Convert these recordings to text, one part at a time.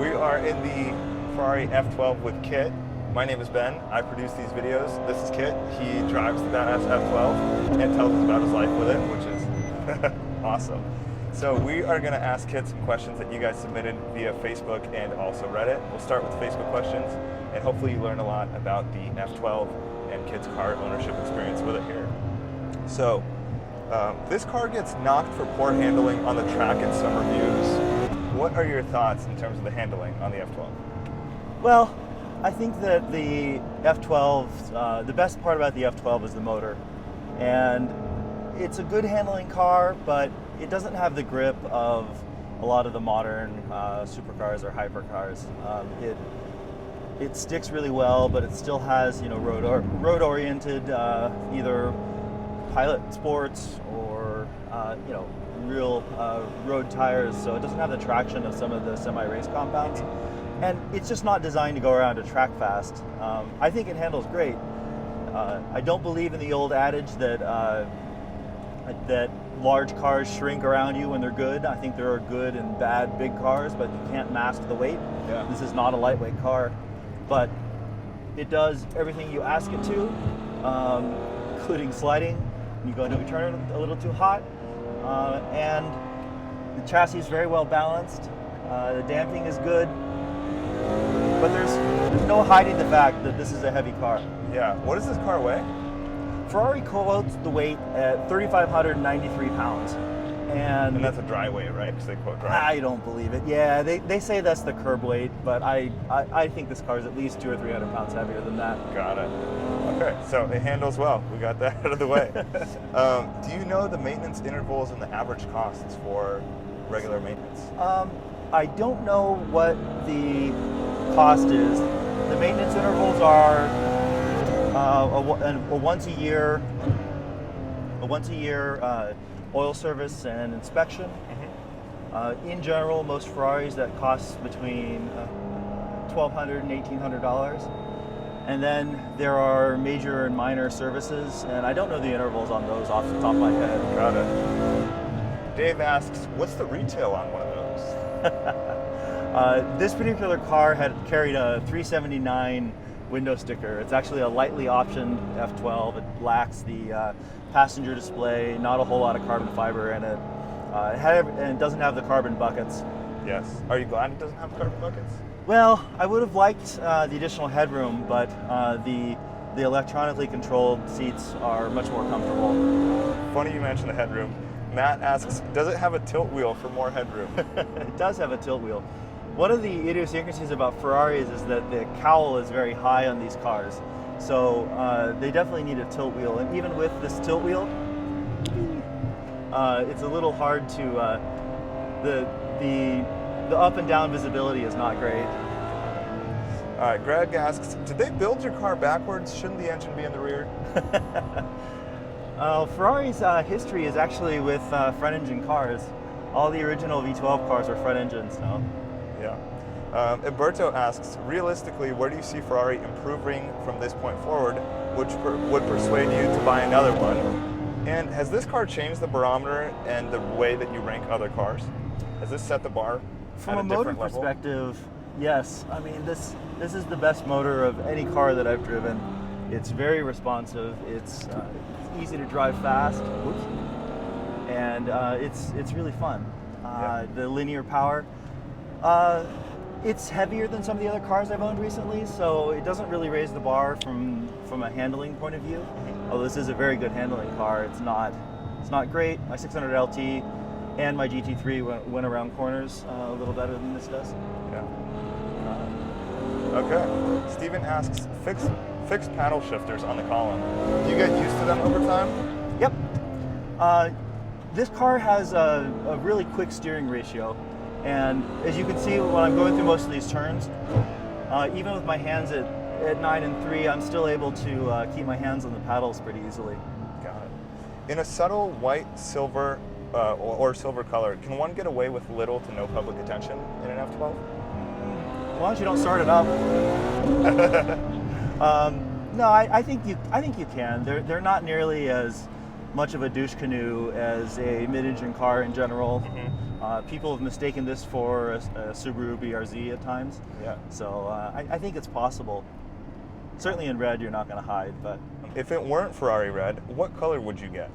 We are in the Ferrari F12 with Kit. My name is Ben. I produce these videos. This is Kit. He drives the badass F12 and tells us about his life with it, which is awesome. So we are going to ask Kit some questions that you guys submitted via Facebook and also Reddit. We'll start with Facebook questions, and hopefully you learn a lot about the F12 and Kit's car ownership experience with it here. So this car gets knocked for poor handling on the track in some reviews. What are your thoughts in terms of the handling on the F12? Well, I think that the F12, the best part about the F12 is the motor. And it's a good handling car, but it doesn't have the grip of a lot of the modern supercars or hypercars. It sticks really well, but it still has, road-oriented either pilot sports or real road tires, so it doesn't have the traction of some of the semi-race compounds, and it's just not designed to go around a track fast. I think it handles great. I don't believe in the old adage that large cars shrink around you when they're good. I think there are good and bad big cars, but you can't mask the weight. Yeah. This is not a lightweight car, but it does everything you ask it to, including sliding. You go into a turn a little too hot, and the chassis is very well balanced. The damping is good, but there's no hiding the fact that this is a heavy car. Yeah. What does this car weigh? Ferrari quotes the weight at 3,593 pounds. And that's a dry weight, right? Because they quote dry. I don't believe it. Yeah, they say that's the curb weight, but I think this car is at least 200 or 300 pounds heavier than that. Got it. Okay, so it handles well. We got that out of the way. Do you know the maintenance intervals and the average costs for regular maintenance? I don't know what the cost is. The maintenance intervals are a once a year oil service and inspection. Mm-hmm. In general, most Ferraris that costs between $1,200 and $1,800. And then there are major and minor services, and I don't know the intervals on those off the top of my head. Got it. Dave asks, what's the retail on one of those? This particular car had carried a 379 window sticker. It's actually a lightly optioned F12. It lacks the passenger display, not a whole lot of carbon fiber in it. And it doesn't have the carbon buckets. Yes. Are you glad it doesn't have carbon buckets? Well, I would have liked the additional headroom, but the electronically controlled seats are much more comfortable. Funny you mentioned the headroom. Matt asks, does it have a tilt wheel for more headroom? It does have a tilt wheel. One of the idiosyncrasies about Ferraris is that the cowl is very high on these cars. So they definitely need a tilt wheel. And even with this tilt wheel, it's a little hard to, the up and down visibility is not great. All right, Greg asks, did they build your car backwards? Shouldn't the engine be in the rear? Ferrari's history is actually with front engine cars. All the original V12 cars are front engines now. Yeah. Alberto asks, realistically, where do you see Ferrari improving from this point forward, which would persuade you to buy another one? And has this car changed the barometer and the way that you rank other cars? Has this set the bar from at a motor different level? perspective? Yes. I mean, this is the best motor of any car that I've driven. It's very responsive. It's easy to drive fast. Oops. And it's really fun. Yeah. The linear power. It's heavier than some of the other cars I've owned recently, so it doesn't really raise the bar from a handling point of view. Mm-hmm. Although this is a very good handling car, it's not great. My 600 LT and my GT3 went around corners a little better than this does. Yeah. Okay. Steven asks, fixed paddle shifters on the column. Do you get used to them over time? Yep. This car has a really quick steering ratio. And as you can see, when I'm going through most of these turns, even with my hands at 9 and 3, I'm still able to keep my hands on the paddles pretty easily. Got it. In a subtle white, silver, or silver color, can one get away with little to no public attention in an F12? As long as you don't start it up. No, I think you can. They're not nearly as much of a douche canoe as a mid-engine car in general. Mm-hmm. People have mistaken this for a Subaru BRZ at times. Yeah. So I think it's possible. Certainly in red, you're not going to hide, but... If it weren't Ferrari red, what color would you get?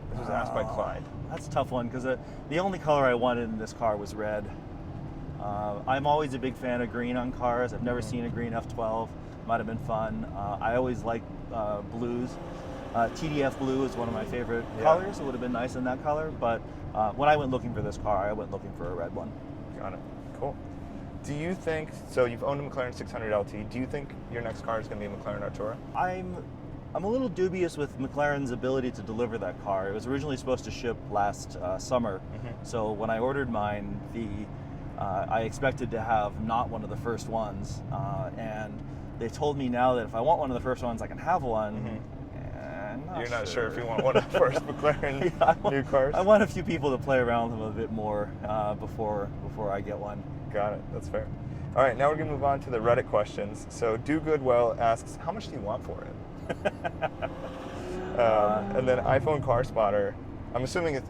This was asked by Clyde. That's a tough one, because the only color I wanted in this car was red. I'm always a big fan of green on cars. I've never seen a green F12. Might have been fun. I always like blues. TDF blue is one of my favorite colors. It would have been nice in that color, but when I went looking for this car, I went looking for a red one. Got it. Cool. Do you think, so you've owned a McLaren 600 LT, do you think your next car is going to be a McLaren Artura? I'm a little dubious with McLaren's ability to deliver that car. It was originally supposed to ship last summer, so when I ordered mine, I expected to have not one of the first ones, and they told me now that if I want one of the first ones, I can have one. You're not sure if you want one of the first McLaren new cars? I want a few people to play around with them a bit more before I get one. Got it. That's fair. All right, now we're going to move on to the Reddit questions. So Do Goodwell asks, how much do you want for it? And then iPhone Car Spotter, I'm assuming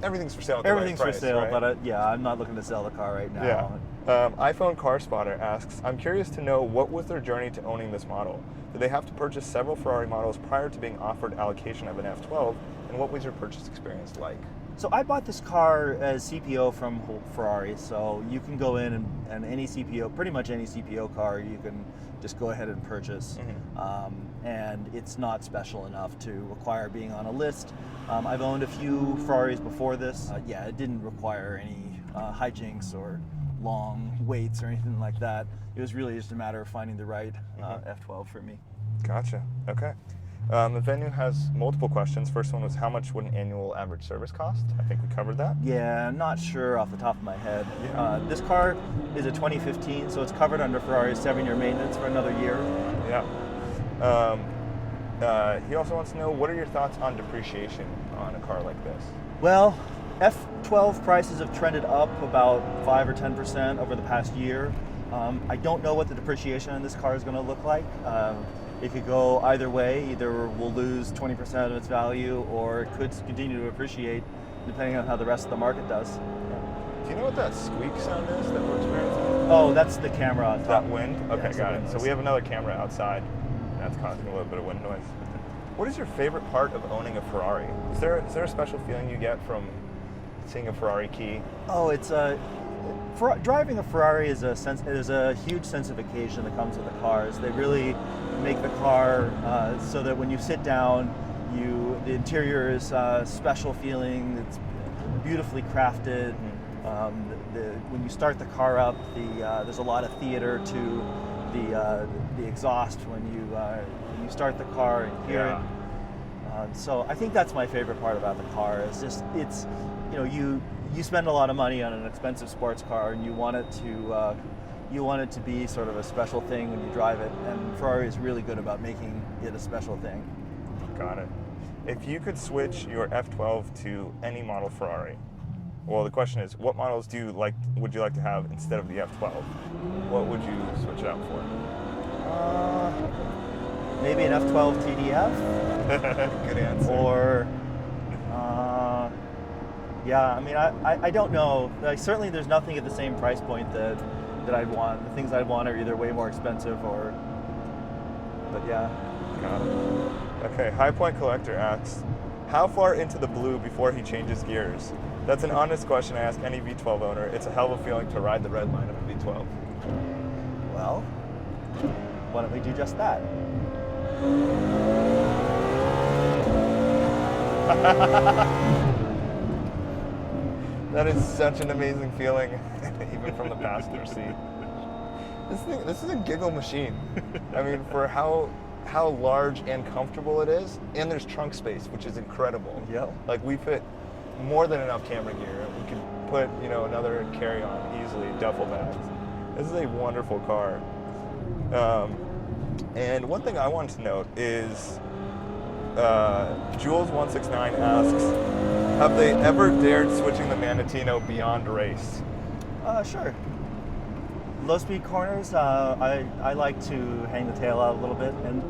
everything's for sale at the Everything's right price, for sale, right? but I'm not looking to sell the car right now. Yeah. iPhone Car Spotter asks, I'm curious to know what was their journey to owning this model? Did they have to purchase several Ferrari models prior to being offered allocation of an F12? And what was your purchase experience like? So I bought this car as CPO from Ferrari, so you can go in and any CPO, pretty much any CPO car, you can just go ahead and purchase. And it's not special enough to require being on a list. I've owned a few Ferraris before this. It didn't require any hijinks or long waits or anything like that. It was really just a matter of finding the right F12 for me. Gotcha. Okay. The venue has multiple questions. First one was, how much would an annual average service cost? I think we covered that. Yeah, I'm not sure off the top of my head. Yeah. This car is a 2015, so it's covered under Ferrari's 7-year maintenance for another year. Yeah. He also wants to know, what are your thoughts on depreciation on a car like this? Well, F12 prices have trended up about 5 or 10% over the past year. I don't know what the depreciation on this car is going to look like. It could go either way. Either we'll lose 20% of its value, or it could continue to appreciate depending on how the rest of the market does. Do you know what that squeak sound is that we're experiencing? Oh, that's the camera on top. That wind? Okay, Yeah, got it. So we have another camera outside. That's causing a little bit of wind noise. What is your favorite part of owning a Ferrari? Is there a special feeling you get from seeing a Ferrari key? Oh, driving a Ferrari is a huge sense of occasion that comes with the cars. They really make the car so that when you sit down, the interior is a special feeling. It's beautifully crafted. When you start the car up, there's a lot of theater to the exhaust when you start the car and hear it. So I think that's my favorite part about the car. You spend a lot of money on an expensive sports car, and you want it to be sort of a special thing when you drive it, and Ferrari is really good about making it a special thing. Got it. If you could switch your F12 to any model Ferrari, well, the question is, what models would you like to have instead of the F12? What would you switch it out for? Maybe an F12 TDF. Good answer. Or I don't know. Certainly there's nothing at the same price point that I'd want. The things I'd want are either way more expensive but yeah. Got it. Okay, High Point Collector asks, how far into the blue before he changes gears? That's an honest question I ask any V12 owner. It's a hell of a feeling to ride the red line of a V12. Well, why don't we do just that? That is such an amazing feeling, even from the passenger seat. This is a giggle machine. I mean, for how large and comfortable it is, and there's trunk space, which is incredible. Yep. Like, we fit more than enough camera gear. We could put, another carry-on easily, duffel bags. This is a wonderful car. And one thing I wanted to note is, Jules169 asks, have they ever dared switching the Manatino beyond race? Sure. Low speed corners, I like to hang the tail out a little bit, and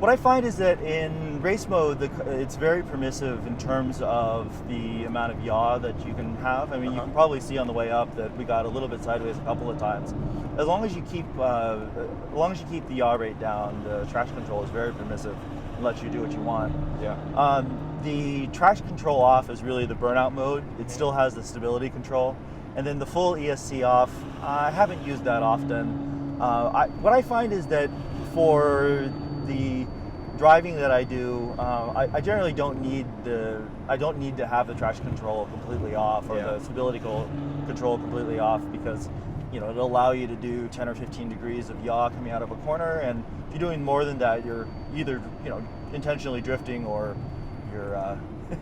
what I find is that in race mode, it's very permissive in terms of the amount of yaw that you can have. I mean, you can probably see on the way up that we got a little bit sideways a couple of times. As long as you keep the yaw rate down, the traction control is very permissive and lets you do what you want. Yeah. The traction control off is really the burnout mode. It still has the stability control, and then the full ESC off. I haven't used that often. What I find is that for the driving that I do, I generally don't need to have the traction control completely off or the stability control completely off, because it'll allow you to do 10 or 15 degrees of yaw coming out of a corner, and if you're doing more than that, you're either intentionally drifting or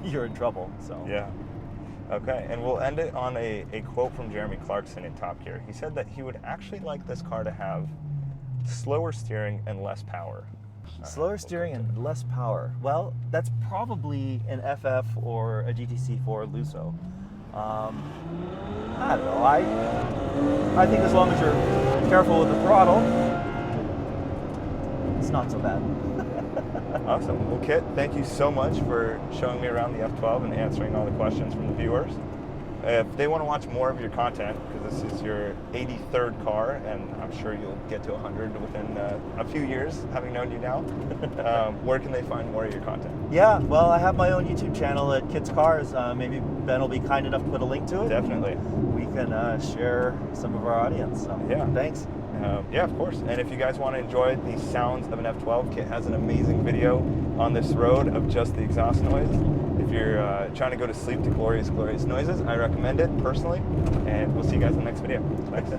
you're in trouble. So yeah. Okay, and we'll end it on a quote from Jeremy Clarkson in Top Gear. He said that he would actually like this car to have slower steering and less power. Slower steering and less power. Well, that's probably an FF or a GTC4 Lusso. I don't know. I think as long as you're careful with the throttle, it's not so bad. Awesome. Well, Kit, thank you so much for showing me around the F12 and answering all the questions from the viewers. If they want to watch more of your content, because this is your 83rd car, and I'm sure you'll get to 100 within a few years, having known you now, where can they find more of your content? Yeah, well, I have my own YouTube channel at Kit's Cars. Maybe Ben will be kind enough to put a link to it. Definitely. We can share some of our audience. So, yeah. Thanks. Yeah, of course. And if you guys want to enjoy the sounds of an F12, Kit has an amazing video on this road of just the exhaust noise. If you're trying to go to sleep to glorious, glorious noises, I recommend it personally. And we'll see you guys in the next video. Thanks.